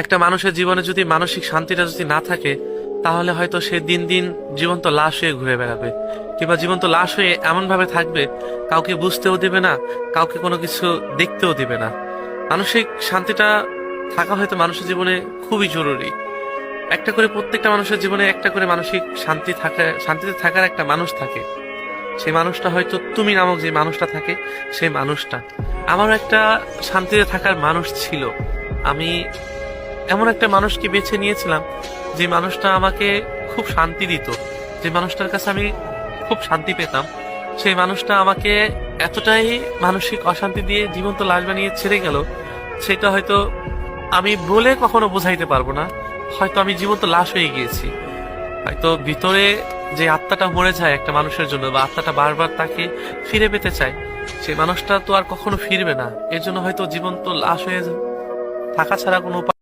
একটা মানুষের জীবনে যদি মানসিক শান্তিটা যদি না থাকে, তাহলে হয়তো সে দিন দিন জীবন্ত লাশ হয়ে ঘুরে বেড়াবে, কিংবা জীবন্ত লাশ হয়ে এমন ভাবে থাকবে, কাউকে বুঝতেও দিবে না, কাউকে কোনো কিছু দেখতেও দিবে না। মানসিক শান্তিটা থাকা হয়তো মানুষের জীবনে খুবই জরুরি। একটা করে প্রত্যেকটা মানুষের জীবনে একটা করে মানসিক শান্তিতে থাকার একটা মানুষ থাকে। সেই মানুষটা হয়তো তুমি নামক যে মানুষটা থাকে, সেই মানুষটা। আমারও একটা শান্তিতে থাকার মানুষ ছিল। আমি এমন একটা মানুষকে বেছে নিয়েছিলাম, যে মানুষটা আমাকে খুব শান্তি দিত, যে মানুষটার কাছে আমি খুব শান্তি পেতাম। সেই মানুষটা আমাকে এতটাই মানসিক অশান্তি দিয়ে জীবন্ত লাশ বানিয়ে ছেড়ে গেল, সেটা হয়তো আমি বলে কখনো বোঝাইতে পারবো না। হয়তো আমি জীবন্ত লাশ হয়ে গিয়েছি। হয়তো ভিতরে যে আত্মাটা মরে যায় একটা মানুষের জন্য, বা আত্মাটা বারবার তাকে ফিরে পেতে চায়, সেই মানুষটা তো আর কখনো ফিরবে না। এর জন্য হয়তো জীবন্ত লাশ হয়ে থাকা ছাড়া কোনো উপায়